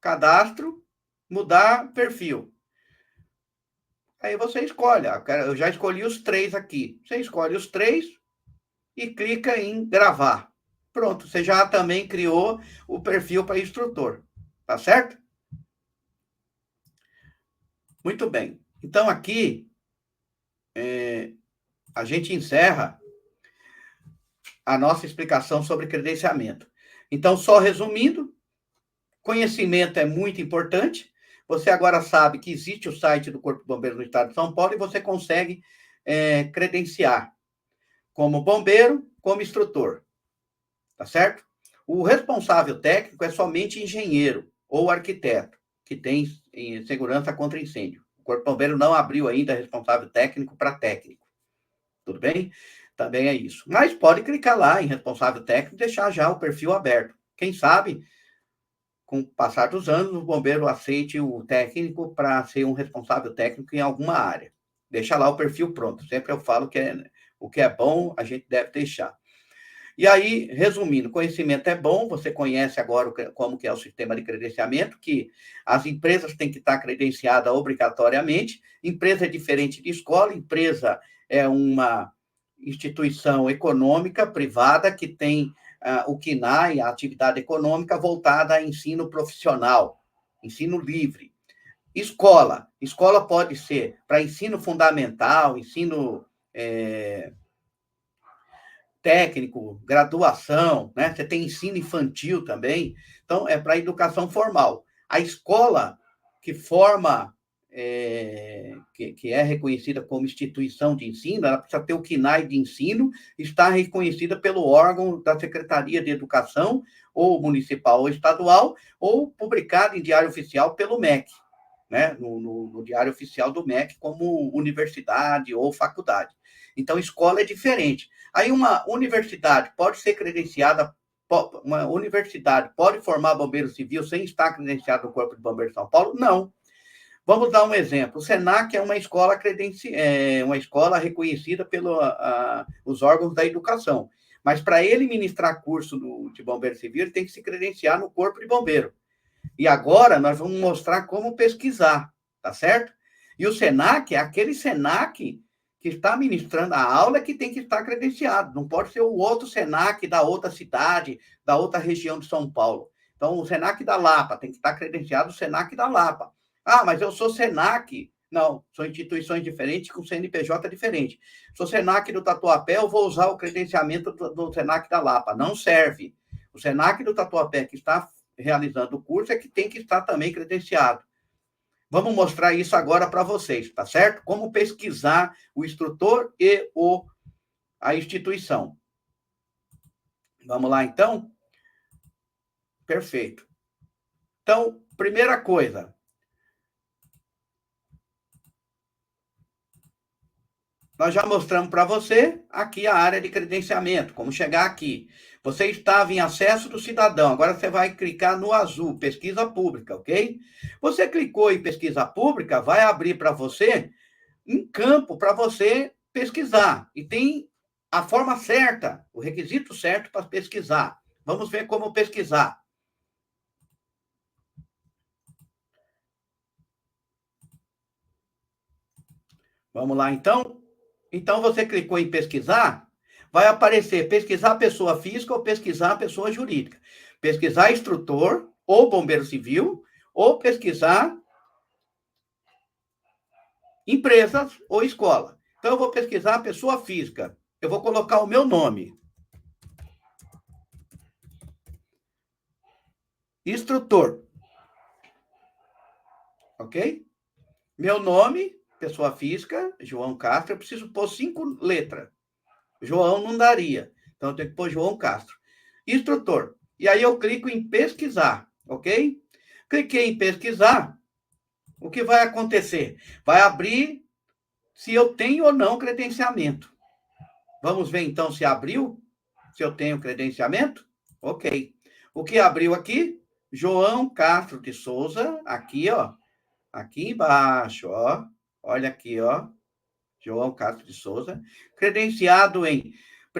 A: cadastro, mudar perfil. Aí você escolhe. Eu já escolhi os 3 aqui. Você escolhe os 3 e clica em gravar. Pronto, você já também criou o perfil para instrutor. Tá certo? Muito bem. Então, aqui, a gente encerra a nossa explicação sobre credenciamento. Então, só resumindo, conhecimento é muito importante. Você agora sabe que existe o site do Corpo de Bombeiros do Estado de São Paulo e você consegue credenciar como bombeiro, como instrutor. Tá certo? O responsável técnico é somente engenheiro ou arquiteto, que tem segurança contra incêndio. O Corpo de Bombeiro não abriu ainda responsável técnico para técnico. Tudo bem? Também é isso. Mas pode clicar lá em responsável técnico e deixar já o perfil aberto. Quem sabe, com o passar dos anos, o bombeiro aceite o técnico para ser um responsável técnico em alguma área. Deixa lá o perfil pronto. Sempre eu falo que o que é bom, a gente deve deixar. E aí, resumindo, conhecimento é bom, você conhece agora como que é o sistema de credenciamento, que as empresas têm que estar credenciadas obrigatoriamente. Empresa é diferente de escola, empresa é uma instituição econômica privada que tem o CNAE, a atividade econômica voltada a ensino profissional, ensino livre. Escola pode ser para ensino fundamental, ensino técnico, graduação, né? Você tem ensino infantil também. Então, é para educação formal. A escola que forma, que é reconhecida como instituição de ensino, ela precisa ter o CNAE de ensino, está reconhecida pelo órgão da Secretaria de Educação, ou municipal ou estadual, ou publicada em diário oficial pelo MEC, né? No diário oficial do MEC, como universidade ou faculdade. Então, escola é diferente. Aí, uma universidade pode ser credenciada, uma universidade pode formar bombeiro civil sem estar credenciado no Corpo de Bombeiros de São Paulo? Não. Vamos dar um exemplo. O SENAC é uma escola, uma escola reconhecida pelos os órgãos da educação. Mas, para ele ministrar curso de bombeiro civil, ele tem que se credenciar no Corpo de Bombeiro. E agora nós vamos mostrar como pesquisar, tá certo? E o SENAC é aquele SENAC que está ministrando a aula que tem que estar credenciado. Não pode ser o outro SENAC da outra cidade, da outra região de São Paulo. Então, o SENAC da Lapa tem que estar credenciado o SENAC da Lapa. Ah, mas eu sou SENAC. Não, são instituições diferentes com CNPJ diferente. Sou SENAC do Tatuapé, eu vou usar o credenciamento do SENAC da Lapa. Não serve. O SENAC do Tatuapé, que está realizando o curso, é que tem que estar também credenciado. Vamos mostrar isso agora para vocês, tá certo? Como pesquisar o instrutor e a instituição. Vamos lá, então? Perfeito. Então, primeira coisa. Nós já mostramos para você aqui a área de credenciamento, como chegar aqui. Você estava em acesso do cidadão, agora você vai clicar no azul, pesquisa pública, ok? Você clicou em pesquisa pública, vai abrir para você um campo para você pesquisar. E tem a forma certa, o requisito certo para pesquisar. Vamos ver como pesquisar. Vamos lá, então? Então, você clicou em pesquisar, vai aparecer pesquisar pessoa física ou pesquisar pessoa jurídica. Pesquisar instrutor ou bombeiro civil, ou pesquisar empresas ou escola. Então, eu vou pesquisar pessoa física. Eu vou colocar o meu nome. Instrutor. Ok? Meu nome, pessoa física, João Castro, eu preciso pôr 5 letras. João não daria. Então, eu tenho que pôr João Castro. Instrutor. E aí eu clico em pesquisar, ok? Cliquei em pesquisar. O que vai acontecer? Vai abrir se eu tenho ou não credenciamento. Vamos ver então se abriu, se eu tenho credenciamento? Ok. O que abriu aqui? João Castro de Souza, aqui, ó. Aqui embaixo, ó. Olha aqui, ó. João Castro de Souza, credenciado em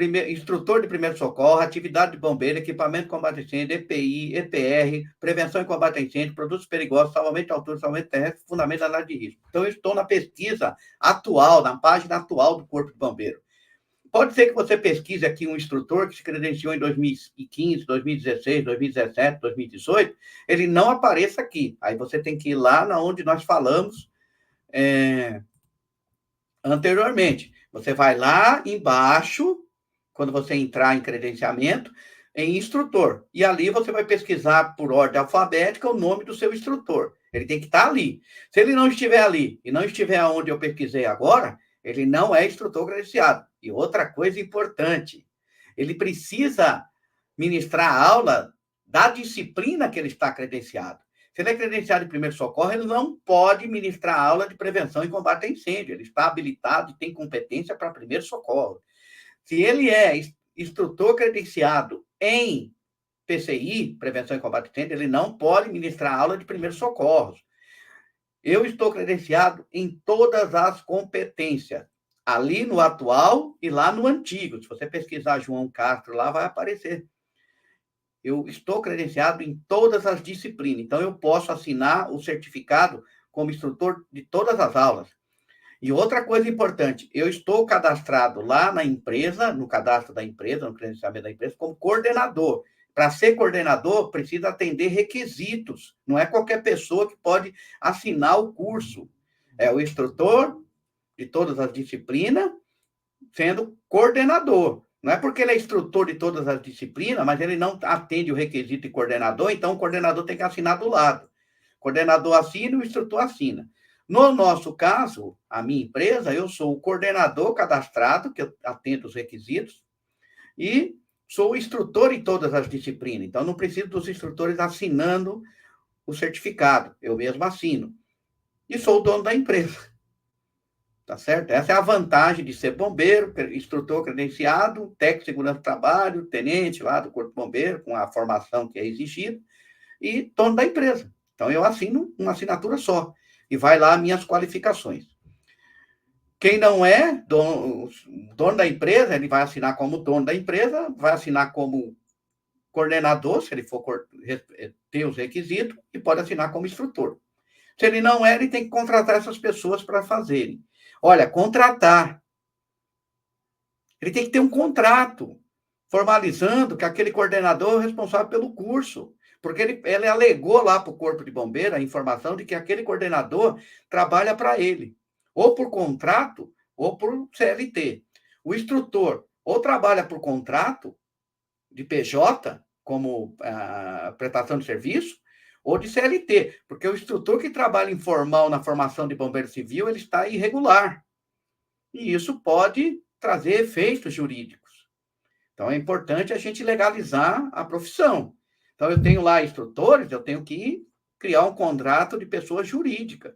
A: instrutor de primeiro socorro, atividade de bombeiro, equipamento de combate a incêndio, EPI, EPR, prevenção e combate a incêndio, produtos perigosos, salvamento de altura, salvamento terrestre, fundamento da análise de risco. Então, eu estou na pesquisa atual, na página atual do Corpo de Bombeiro. Pode ser que você pesquise aqui um instrutor que se credenciou em 2015, 2016, 2017, 2018, ele não apareça aqui. Aí você tem que ir lá onde nós falamos anteriormente. Você vai lá embaixo, quando você entrar em credenciamento, em instrutor. E ali você vai pesquisar por ordem alfabética o nome do seu instrutor. Ele tem que estar ali. Se ele não estiver ali e não estiver onde eu pesquisei agora, ele não é instrutor credenciado. E outra coisa importante, ele precisa ministrar a aula da disciplina que ele está credenciado. Se ele é credenciado em primeiro socorro, ele não pode ministrar aula de prevenção e combate a incêndio. Ele está habilitado e tem competência para primeiro socorro. Se ele é instrutor credenciado em PCI, prevenção e combate a incêndio, ele não pode ministrar aula de primeiros socorros. Eu estou credenciado em todas as competências, ali no atual e lá no antigo. Se você pesquisar João Castro, lá vai aparecer. Eu estou credenciado em todas as disciplinas, então eu posso assinar o certificado como instrutor de todas as aulas. E outra coisa importante, eu estou cadastrado lá na empresa, no cadastro da empresa, no credenciamento da empresa, como coordenador. Para ser coordenador, precisa atender requisitos. Não é qualquer pessoa que pode assinar o curso. É o instrutor de todas as disciplinas, sendo coordenador. Não é porque ele é instrutor de todas as disciplinas, mas ele não atende o requisito de coordenador, então o coordenador tem que assinar do lado. O coordenador assina e o instrutor assina. No nosso caso, a minha empresa, eu sou o coordenador cadastrado, que eu atendo os requisitos, e sou o instrutor em todas as disciplinas. Então, não preciso dos instrutores assinando o certificado. Eu mesmo assino. E sou o dono da empresa. Tá certo? Essa é a vantagem de ser bombeiro, instrutor credenciado, técnico de segurança do trabalho, tenente lá do Corpo de Bombeiro, com a formação que é exigida, e dono da empresa. Então, eu assino uma assinatura só. E vai lá minhas qualificações. Quem não é dono da empresa, ele vai assinar como dono da empresa, vai assinar como coordenador, se ele for ter os requisitos, e pode assinar como instrutor. Se ele não é, ele tem que contratar essas pessoas para fazerem. Olha, contratar. Ele tem que ter um contrato formalizando que aquele coordenador é o responsável pelo curso. Porque ele alegou lá para o Corpo de Bombeiro a informação de que aquele coordenador trabalha para ele, ou por contrato, ou por CLT. O instrutor ou trabalha por contrato de PJ, como prestação de serviço, ou de CLT, porque o instrutor que trabalha informal na formação de bombeiro civil, ele está irregular. E isso pode trazer efeitos jurídicos. Então, é importante a gente legalizar a profissão. Então, eu tenho lá instrutores, eu tenho que criar um contrato de pessoa jurídica.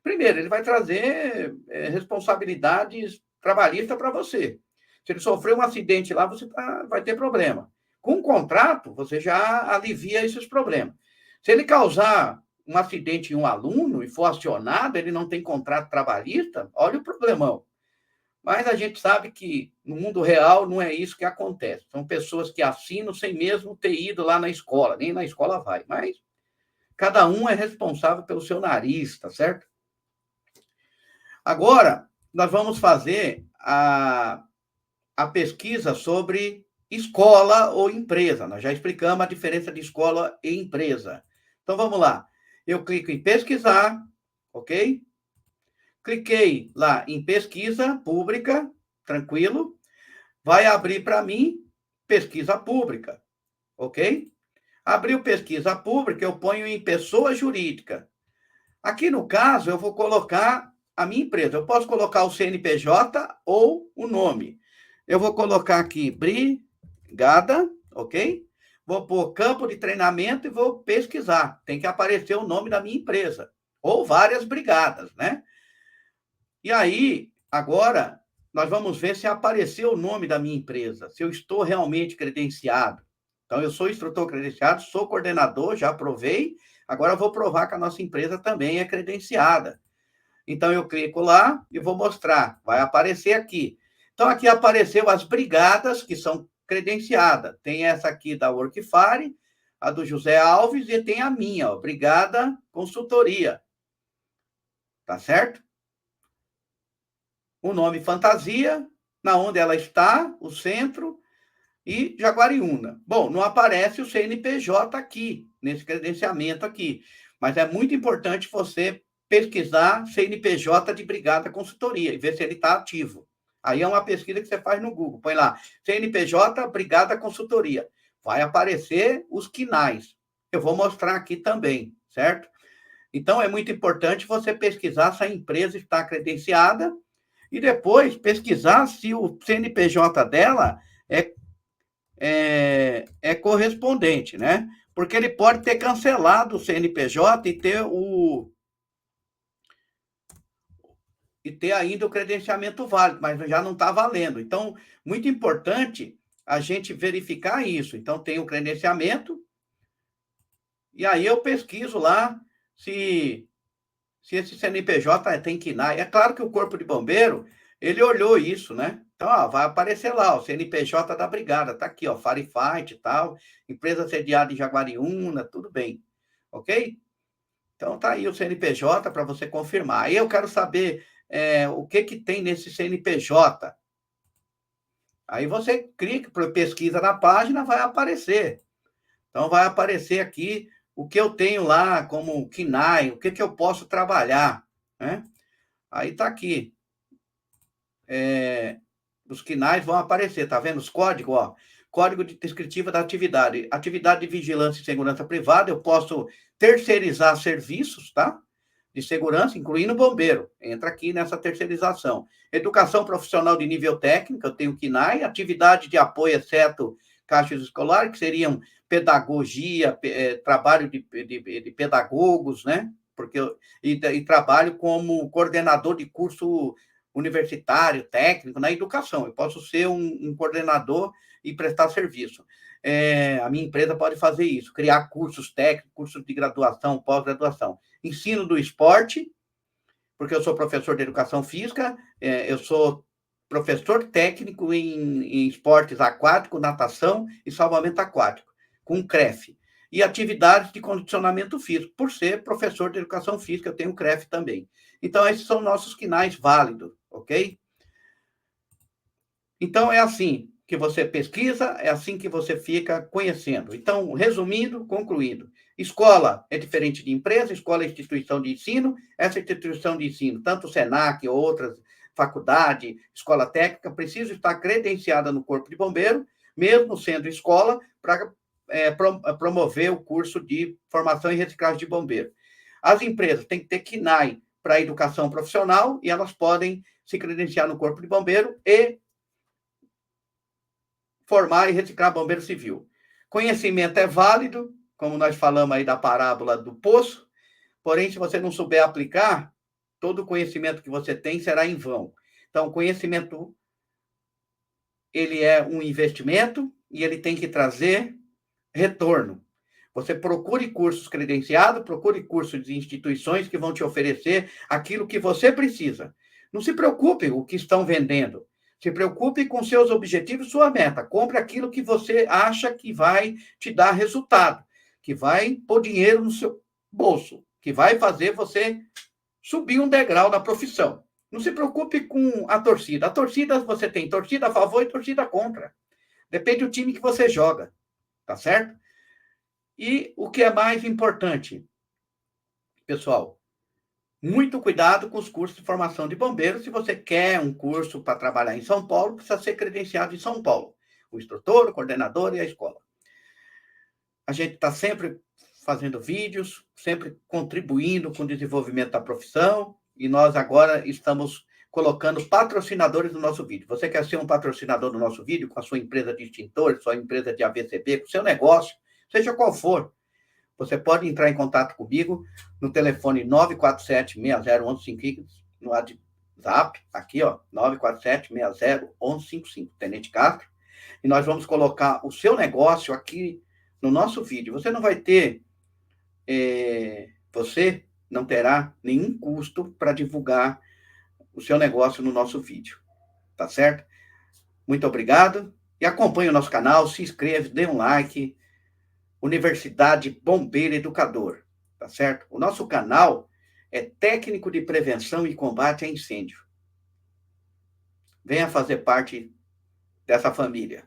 A: Primeiro, ele vai trazer responsabilidades trabalhistas para você. Se ele sofrer um acidente lá, você vai ter problema. Com um contrato, você já alivia esses problemas. Se ele causar um acidente em um aluno e for acionado, ele não tem contrato trabalhista, olha o problemão. Mas a gente sabe que no mundo real não é isso que acontece. São pessoas que assinam sem mesmo ter ido lá na escola, nem na escola vai. Mas cada um é responsável pelo seu nariz, tá certo? Agora, nós vamos fazer a pesquisa sobre escola ou empresa. Nós já explicamos a diferença de escola e empresa. Então, vamos lá. Eu clico em pesquisar, ok? Cliquei lá em pesquisa pública, tranquilo. Vai abrir para mim pesquisa pública, ok? Abriu pesquisa pública, eu ponho em pessoa jurídica. Aqui no caso, eu vou colocar a minha empresa. Eu posso colocar o CNPJ ou o nome. Eu vou colocar aqui brigada, ok? Vou pôr campo de treinamento e vou pesquisar. Tem que aparecer o nome da minha empresa. Ou várias brigadas, né? E aí, agora, nós vamos ver se apareceu o nome da minha empresa, se eu estou realmente credenciado. Então, eu sou instrutor credenciado, sou coordenador, já provei, agora eu vou provar que a nossa empresa também é credenciada. Então, eu clico lá e vou mostrar, vai aparecer aqui. Então, aqui apareceu as brigadas que são credenciadas. Tem essa aqui da Workfare, a do José Alves, e tem a minha, ó, Brigada Consultoria. Tá certo? O nome fantasia, na onde ela está, o centro, e Jaguariúna. Bom, não aparece o CNPJ aqui, nesse credenciamento aqui, mas é muito importante você pesquisar CNPJ de Brigada Consultoria e ver se ele está ativo. Aí é uma pesquisa que você faz no Google, põe lá, CNPJ Brigada Consultoria. Vai aparecer os quinais. Eu vou mostrar aqui também, certo? Então, é muito importante você pesquisar se a empresa está credenciada e depois pesquisar se o CNPJ dela é correspondente, né? Porque ele pode ter cancelado o CNPJ e ter ainda o credenciamento válido, mas já não está valendo. Então, muito importante a gente verificar isso. Então, tem o credenciamento, e aí eu pesquiso lá se esse CNPJ tem KNAI. É claro que o Corpo de Bombeiro, ele olhou isso, né? Então, ó, vai aparecer lá, o CNPJ da Brigada, tá aqui, ó, Firefight e tal, empresa sediada em Jaguariúna, tudo bem, ok? Então, tá aí o CNPJ para você confirmar. Aí eu quero saber o que tem nesse CNPJ. Aí você clica, pesquisa na página, vai aparecer. Então, vai aparecer aqui o que eu tenho lá como KNAI, o que eu posso trabalhar, né? Aí tá aqui. Os KNAIs vão aparecer, tá vendo? Os códigos, ó. Código descritivo da atividade. Atividade de vigilância e segurança privada, eu posso terceirizar serviços, tá? De segurança, incluindo bombeiro. Entra aqui nessa terceirização. Educação profissional de nível técnico, eu tenho KNAI. Atividade de apoio, exceto caixas escolares, que seriam pedagogia, trabalho de pedagogos, né? Porque e trabalho como coordenador de curso universitário, técnico, na educação. Eu posso ser um coordenador e prestar serviço. A minha empresa pode fazer isso, criar cursos técnicos, cursos de graduação, pós-graduação. Ensino do esporte, porque eu sou professor de educação física, eu sou professor técnico em esportes aquáticos, natação e salvamento aquático, com CREF. E atividades de condicionamento físico. Por ser professor de educação física, eu tenho CREF também. Então, esses são nossos KNAIs válidos, ok? Então, é assim que você pesquisa, é assim que você fica conhecendo. Então, resumindo, concluindo, escola é diferente de empresa, escola é instituição de ensino, essa instituição de ensino, tanto o SENAC, outras, faculdade, escola técnica, precisa estar credenciada no Corpo de Bombeiro, mesmo sendo escola, para promover o curso de formação e reciclagem de bombeiro. As empresas têm que ter KNAI para educação profissional e elas podem se credenciar no Corpo de Bombeiro e formar e reciclar bombeiro civil. Conhecimento é válido, como nós falamos aí da parábola do poço, porém, se você não souber aplicar, todo o conhecimento que você tem será em vão. Então, o conhecimento, ele é um investimento e ele tem que trazer retorno. Você procure cursos credenciados, procure cursos de instituições que vão te oferecer aquilo que você precisa. Não se preocupe com o que estão vendendo. Se preocupe com seus objetivos, sua meta. Compre aquilo que você acha que vai te dar resultado, que vai pôr dinheiro no seu bolso, que vai fazer você subir um degrau na profissão. Não se preocupe com a torcida. A torcida, você tem torcida a favor e torcida contra. Depende do time que você joga, tá certo? E o que é mais importante, pessoal, muito cuidado com os cursos de formação de bombeiros. Se você quer um curso para trabalhar em São Paulo, precisa ser credenciado em São Paulo. O instrutor, o coordenador e a escola. A gente está sempre fazendo vídeos, sempre contribuindo com o desenvolvimento da profissão, e nós agora estamos colocando patrocinadores no nosso vídeo. Você quer ser um patrocinador do nosso vídeo com a sua empresa de extintores, sua empresa de AVCB, com o seu negócio, seja qual for, você pode entrar em contato comigo no telefone 947-60-1155, no WhatsApp, aqui, ó, 947-60-1155, Tenente Castro, e nós vamos colocar o seu negócio aqui no nosso vídeo. Você não vai ter, você não terá nenhum custo para divulgar o seu negócio no nosso vídeo, tá certo? Muito obrigado. E acompanhe o nosso canal, se inscreva, dê um like. Universidade Bombeiro Educador, tá certo? O nosso canal é técnico de prevenção e combate a incêndio. Venha fazer parte dessa família.